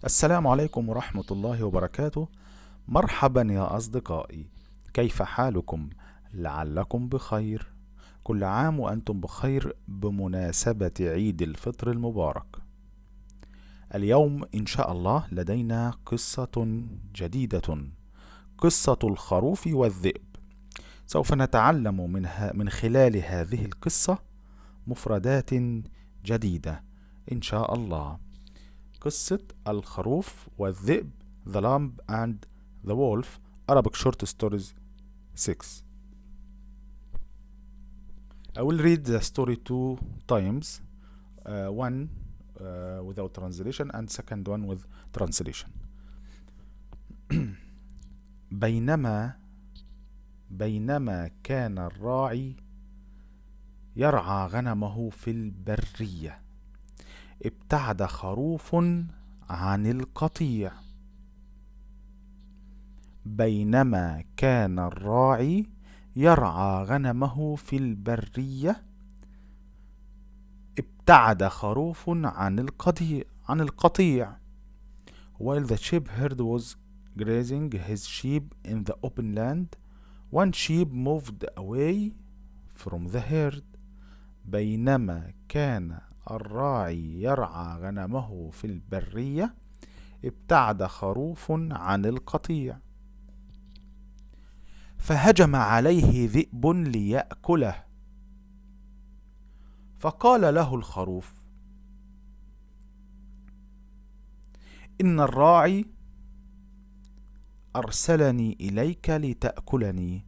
السلام عليكم ورحمة الله وبركاته. مرحبا يا أصدقائي، كيف حالكم؟ لعلكم بخير. كل عام وأنتم بخير بمناسبة عيد الفطر المبارك. اليوم إن شاء الله لدينا قصة جديدة، قصة الخروف والذئب. سوف نتعلم من خلال هذه القصة مفردات جديدة إن شاء الله. قصة الخروف والذئب، The Lamb and the Wolf, Arabic Short Stories 6. I will read the story 2 times, one without translation and second one with translation. بينما كان الراعي يرعى غنمه في البرية، ابتعد خروف عن القطيع. بينما كان الراعي يرعى غنمه في البرية، ابتعد خروف عن القطيع. While the shepherd was grazing his sheep in the open land, one sheep moved away from the herd. بينما كان الراعي يرعى غنمه في البرية، ابتعد خروف عن القطيع. فهجم عليه ذئب ليأكله، فقال له الخروف: إن الراعي أرسلني إليك لتأكلني،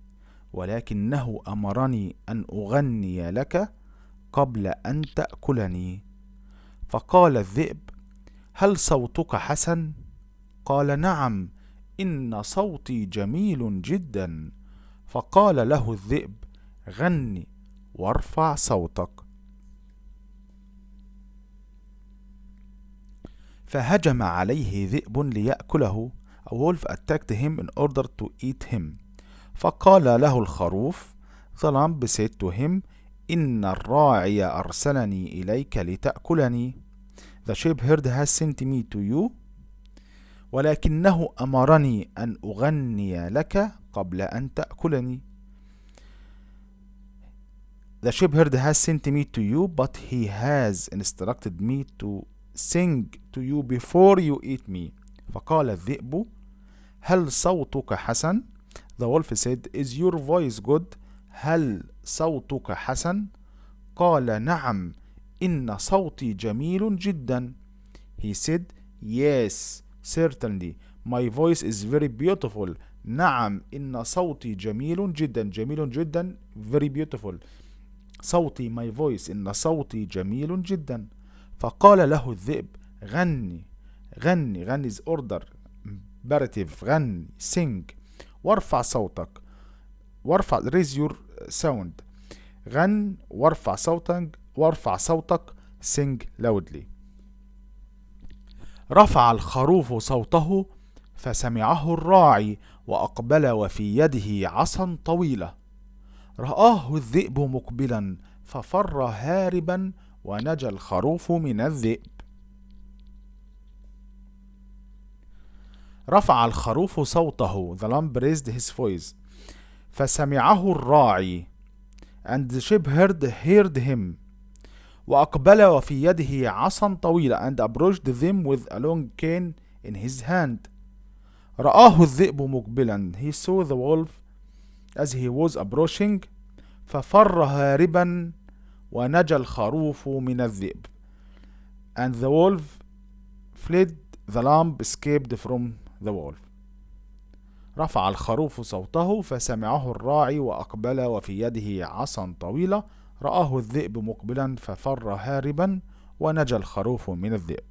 ولكنه أمرني أن أغني لك قبل أن تأكلني. فقال الذئب: هل صوتك حسن؟ قال: نعم، إن صوتي جميل جدا. فقال له الذئب: غني وارفع صوتك. فهجم عليه ذئب ليأكله. A wolf attacked him in order to eat him. فقال له الخروف: The lamb said to him: إن الراعي أرسلني إليك لتأكلني. The shepherd has sent me to you. ولكنه أمرني أن أغني لك قبل أن تأكلني. The shepherd has sent me to you, but he has instructed me to sing to you before you eat me. فقال الذئب: هل صوتك حسن؟ The wolf said: Is your voice good? هل صوتك حسن؟ قال: نعم، إن صوتي جميل جدا. He said: Yes, certainly, my voice is very beautiful. نعم، إن صوتي جميل جدا. جميل جدا very beautiful. صوتي my voice، إن صوتي جميل جدا. فقال له الذئب: غني is order imperative. غني sing. وارفع صوتك. raise your sound. غن وارفع صوتك sing loudly. رفع الخروف صوته فسمعه الراعي، وأقبل وفي يده عصا طويلة. رآه الذئب مقبلا ففر هاربا، ونجا الخروف من الذئب. رفع الخروف صوته. The lamb raised his voice. فسمعه الراعي and the shepherd heard him. وأقبل وفي يده عصا طويلة and approached them with a long cane in his hand. رآه الذئب مقبلا. He saw the wolf as he was approaching. ففر هاربا، ونجا الخروف من الذئب. And the wolf fled. The lamb escaped from the wolf. رفع الخروف صوته فسمعه الراعي، وأقبل وفي يده عصا طويلة. رآه الذئب مقبلا ففر هاربا، ونجا الخروف من الذئب.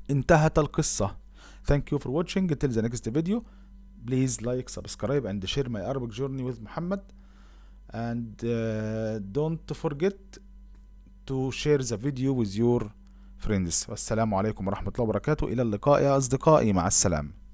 انتهت القصة. Thank you for watching. Till the next video. Please like, subscribe and share my Arabic journey with Muhammad. And don't forget to share the video with your friends. والسلام عليكم ورحمة الله وبركاته. إلى اللقاء يا أصدقائي، مع السلامة.